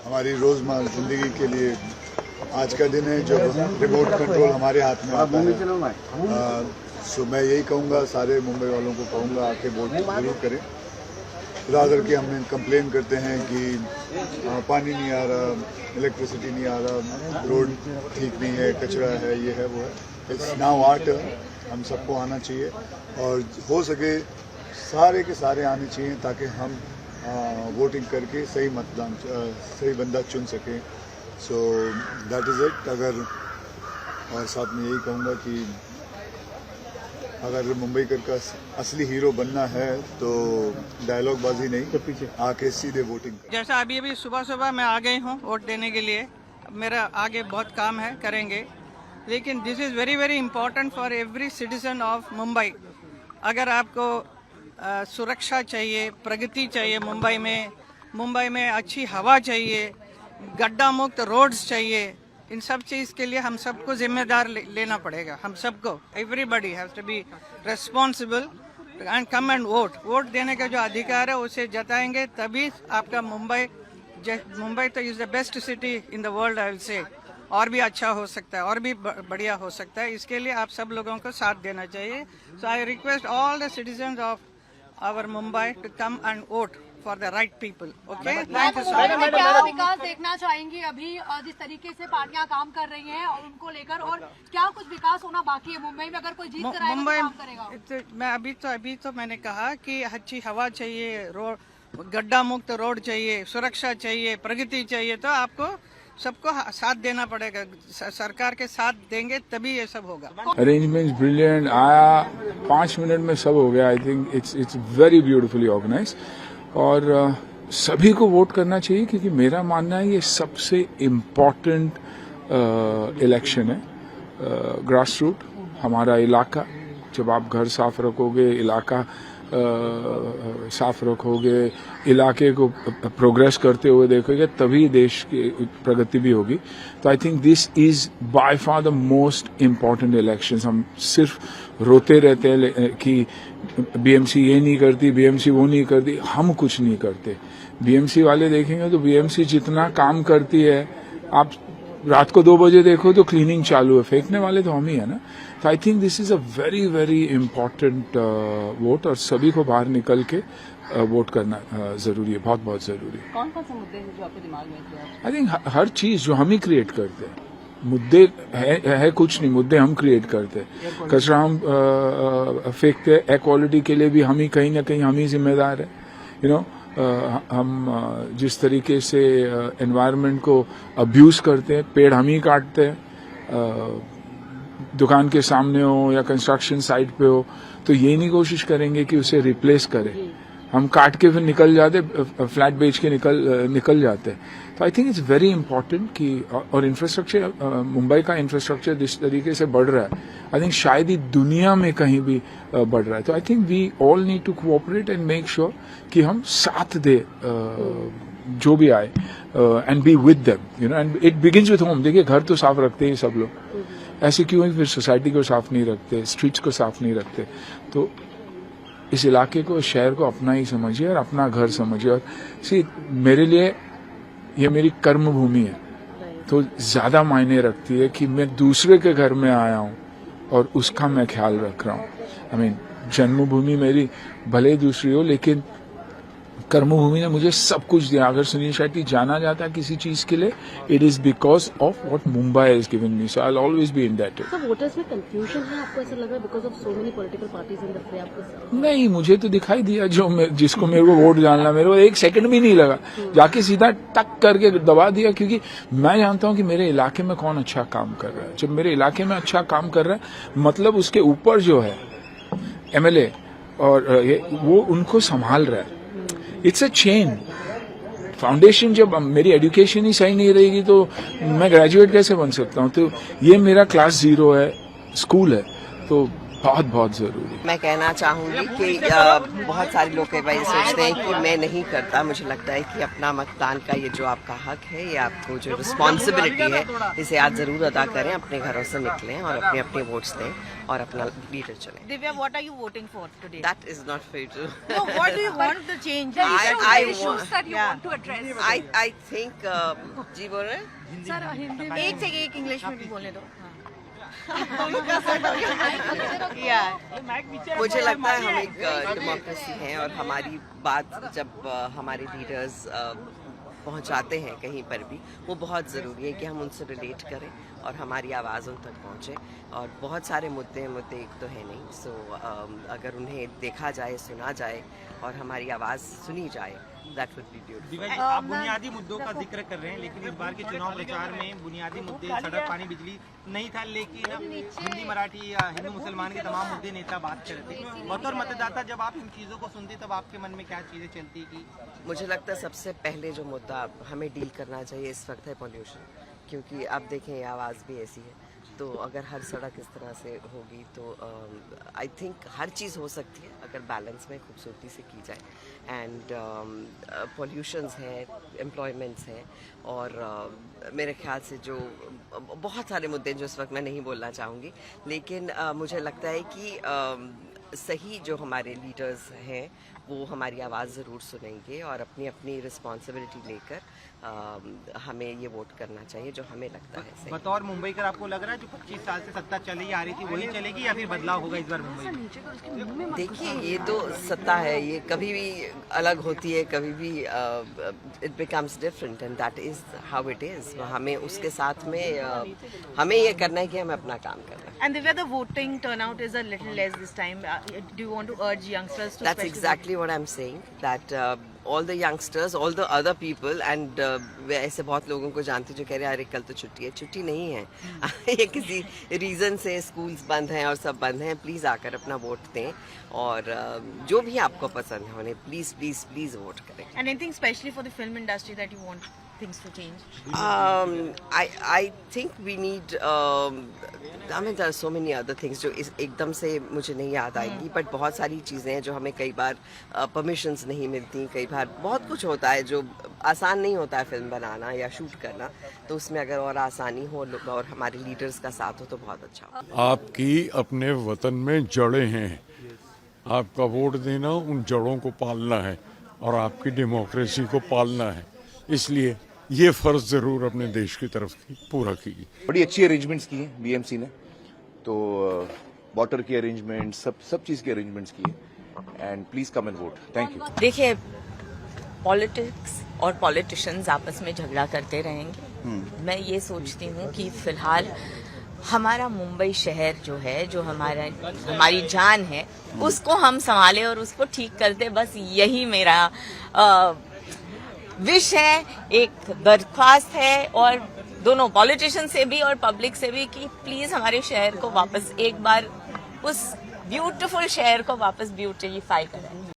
हमारी रोज़मर्रा ज़िंदगी के लिए आज का दिन है जब रिमोट कंट्रोल हमारे हाथ में आता है। सो मैं यही कहूँगा, सारे मुंबई वालों को कहूँगा, आके वोट जरूर करें। रादर कि हमने कंप्लेन करते हैं कि पानी नहीं आ रहा, इलेक्ट्रिसिटी नहीं आ रहा, रोड ठीक नहीं है, कचरा है, ये है वो है। इट्स नाउ आवर टर्न, हम सबको आना चाहिए और हो सके सारे के सारे आने चाहिए ताकि हम वोटिंग करके सही मतदान सही बंदा चुन सकें। So that is it. और साथ में यही कहूँगा कि अगर मुंबई का असली हीरो बनना है तो डायलॉग बाजी नहीं, आके सीधे वोटिंग। जैसा अभी सुबह सुबह मैं आ गई हूँ वोट देने के लिए। मेरा आगे बहुत काम है, करेंगे, लेकिन this is very very important for every citizen of Mumbai. अगर आपको सुरक्षा चाहिए, प्रगति चाहिए मुंबई में अच्छी हवा चाहिए, गड्ढा मुक्त रोड्स चाहिए, इन सब चीज़ के लिए हम सबको जिम्मेदार लेना पड़ेगा। हम सबको, everybody has to be responsible and come and vote देने का जो अधिकार है उसे जताएंगे, तभी आपका मुंबई तो is the best city in the world, I will say. और भी अच्छा हो सकता है, और भी बढ़िया हो सकता है। इसके लिए आप सब लोगों को साथ देना चाहिए। So I request all the citizens of our Mumbai to come and vote for the right people. Okay, thank you so much. क्या विकास देखना चाहेंगी अभी जिस तरीके से पार्टियां काम कर रही हैं और उनको लेकर, और क्या कुछ विकास होना बाकी है मुंबई में? अगर कोई जीत कर आएगा तो काम करेगा? मैं अभी तो मैंने कहा कि अच्छी हवा चाहिए, रोड गड्ढा मुक्त रोड चाहिए, सुरक्षा चाहिए, प्रगति चाहिए, तो आपको सबको साथ देना पड़ेगा। सरकार के साथ देंगे तभी ये सब होगा। अरेंजमेंट्स ब्रिलियंट, आया 5 मिनट में सब हो गया। I think it's very beautifully organise और सभी को वोट करना चाहिए, क्योंकि मेरा मानना है ये सबसे इम्पोर्टेंट इलेक्शन है। ग्रास रूट, हमारा इलाका, जब आप घर साफ रखोगे, इलाका साफ रखोगे, इलाके को प्रोग्रेस करते हुए देखोगे, तभी देश की प्रगति भी होगी। तो I think this is by far the most important elections. हम सिर्फ रोते रहते हैं कि बीएमसी ये नहीं करती, बीएमसी वो नहीं करती, हम कुछ नहीं करते। बीएमसी वाले देखेंगे तो बीएमसी जितना काम करती है, आप रात को 2 बजे देखो तो क्लीनिंग चालू है, फेंकने वाले तो हम ही है ना। तो I think this is a very very important vote और सभी को बाहर निकल के वोट करना जरूरी है, बहुत बहुत जरूरी है। कौन कौन से मुद्दे हैं जो आपके दिमाग में हैं? आई थिंक हर चीज जो हम ही क्रिएट करते हैं। मुद्दे है कुछ नहीं, मुद्दे हम क्रिएट करते हैं। कचरा हम फेंकते हैं, एयर क्वालिटी के लिए भी हम ही कहीं ना कहीं हम ही जिम्मेदार है। यू नो, हम जिस तरीके से एनवायरनमेंट को अब्यूज करते हैं, पेड़ हम ही काटते हैं, दुकान के सामने हो या कंस्ट्रक्शन साइट पे हो, तो ये नहीं कोशिश करेंगे कि उसे रिप्लेस करें। हम काट के फिर निकल जाते, फ्लैट बेच के निकल जाते हैं। तो I think it's very important कि, और इंफ्रास्ट्रक्चर, मुंबई का इंफ्रास्ट्रक्चर जिस तरीके से बढ़ रहा है, आई थिंक शायद ही दुनिया में कहीं भी बढ़ रहा है। तो I think we all need to cooperate and make sure कि हम साथ दे जो भी आए, and be with them, you know, and it begins with home. देखिए, घर तो साफ रखते ही सब लोग, ऐसे क्यों है फिर सोसाइटी को साफ नहीं रखते, स्ट्रीट्स को साफ नहीं रखते? तो इस इलाके को, शहर को अपना ही समझिए और अपना घर समझिए। और मेरे लिए ये मेरी कर्म भूमि है, तो ज्यादा मायने रखती है कि मैं दूसरे के घर में आया हूँ और उसका मैं ख्याल रख रहा हूँ। आई मीन, जन्मभूमि मेरी भले दूसरी हो, लेकिन कर्मभूमि ने मुझे सब कुछ दिया। अगर सुनील शेट्टी जाना जाता है किसी चीज के लिए, it is because of what Mumbai has given me, so I will always be indebted. So voters में कंफ्यूजन है, आपको ऐसा लग रहा है because of so many political parties in the फ्रे? आपको नहीं, मुझे तो दिखाई दिया जिसको मेरे को वोट डालना, मेरे को 1 सेकंड भी नहीं लगा, जाके सीधा टक करके दबा दिया, क्योंकि मैं जानता हूं कि मेरे इलाके में कौन अच्छा काम कर रहा है। जब मेरे इलाके में अच्छा काम कर रहा है, मतलब उसके ऊपर जो है एमएलए और वो उनको संभाल रहा है। It's a chain foundation. जब मेरी एजुकेशन ही सही नहीं रहेगी तो मैं ग्रेजुएट कैसे बन सकता हूँ? तो ये मेरा क्लास 0 है, स्कूल है, तो बहुत बहुत जरूरी। मैं कहना चाहूंगी कि बहुत सारे लोग कई बार सोचते हैं कि मैं नहीं करता। मुझे लगता है कि अपना मतदान का ये जो आपका हक है, ये आपको जो रिस्पॉन्सिबिलिटी है, इसे आज जरूर अदा करें। अपने घरों से निकलें और अपने अपने वोट्स दें। और अपना लीडर चुने। Divya, what are you voting for today? That is not fair to. No, what do you want to change? issues that you Yeah. want to address. I think जी बोल रहे हैं? सर हिंदी में एक से एक इंग्लिश में भी बोलने दो। मुझे लगता है हम एक डेमोक्रेसी हैं और हमारी बात जब हमारे लीडर्स पहुंचाते हैं कहीं पर भी, वो बहुत ज़रूरी है कि हम उनसे रिलेट करें और हमारी आवाज़ उन तक पहुंचे। और बहुत सारे मुद्दे एक तो है नहीं, सो अगर उन्हें देखा जाए, सुना जाए और हमारी आवाज़ सुनी जाए, that would be beautiful. Divya ji, आप बुनियादी मुद्दों का जिक्र कर रहे हैं, लेकिन इस बार के चुनाव प्रचार में बुनियादी मुद्दे सड़क, पानी, बिजली नहीं था, लेकिन हिंदी, मराठी या हिंदू मुसलमान के तमाम मुद्दे नेता बात कर रहे थे। बतौर मतदाता जब आप इन चीज़ों को सुनते तब आपके मन में क्या चीज़ें चलती कि मुझे लगता है सबसे पहले जो मुद्दा हमें डील करना चाहिए इस वक्त है पॉल्यूशन, क्योंकि आप देखें ये आवाज़ भी ऐसी है, तो अगर हर सड़क इस तरह से होगी तो आई थिंक हर चीज़ हो सकती है अगर बैलेंस में खूबसूरती से की जाए। एंड पॉल्यूशंस हैं, एम्प्लॉयमेंट्स हैं और मेरे ख्याल से जो बहुत सारे मुद्दे हैं जो इस वक्त मैं नहीं बोलना चाहूँगी, लेकिन मुझे लगता है कि सही जो हमारे लीडर्स हैं वो हमारी आवाज़ ज़रूर सुनेंगे और अपनी अपनी रिस्पॉन्सिबिलिटी लेकर हमें ये वोट करना चाहिए जो हमें लगता है सही। बतौर मुंबई का आपको लग रहा है जो 25 साल से सत्ता चली आ रही थी वही चलेगी या फिर बदलाव होगा इस बार मुंबई में? देखिए, ये तो सत्ता है, ये कभी भी अलग होती है, कभी भी it becomes different and that is how it is. हमें उसके साथ में हमें ये करना है कि हमें अपना काम करना है। And Divya, the voting turnout is a little less this time. Do you want to urge youngsters to? That's exactly what I'm saying. That all the youngsters, all the other people, and ऐसे बहुत लोगों को जानते जो कह रहे हैं अरे कल तो छुट्टी है, छुट्टी नहीं है। ये किसी रीज़न से स्कूल्स बंद हैं और सब बंद हैं। प्लीज़ आकर अपना वोट दें और जो भी आपको पसंद है उन्हें प्लीज़ प्लीज़ प्लीज़ वोट करें। And anything especially for the film industry that you want things to change? I think we need. I mean, there are so many other things जो एकदम से मुझे नहीं याद आएगी, बट बहुत सारी चीज़ें हैं जो हमें कई बार परमिशंस नहीं मिलती, कई बार बहुत कुछ होता है जो आसान नहीं होता है फिल्म बनाना या शूट करना, तो उसमें अगर और आसानी हो और हमारे लीडर्स का साथ हो तो बहुत अच्छा हो। आपकी अपने वतन में जड़ें हैं, आपका वोट देना उन जड़ों को पालना है और आपकी डेमोक्रेसी को पालना है, इसलिए ये फर्ज जरूर अपने देश की तरफ पूरा कीजिए। बड़ी अच्छी अरेंजमेंट्स की हैं बीएमसी ने, तो वाटर की अरेंजमेंट सब चीज़ की अरेंजमेंट्स की है and please come and vote. Thank you. देखिए, पॉलिटिक्स और पॉलिटिशियंस आपस में झगड़ा करते रहेंगे। मैं ये सोचती हूँ कि फिलहाल हमारा मुंबई शहर जो है, जो हमारी जान है, उसको हम संभालें और उसको ठीक कर दें, बस यही मेरा विश है, एक दरख्वास्त है और दोनों पॉलिटिशियन से भी और पब्लिक से भी कि प्लीज हमारे शहर को वापस एक बार उस ब्यूटीफुल शहर को वापस ब्यूटिफाई करें।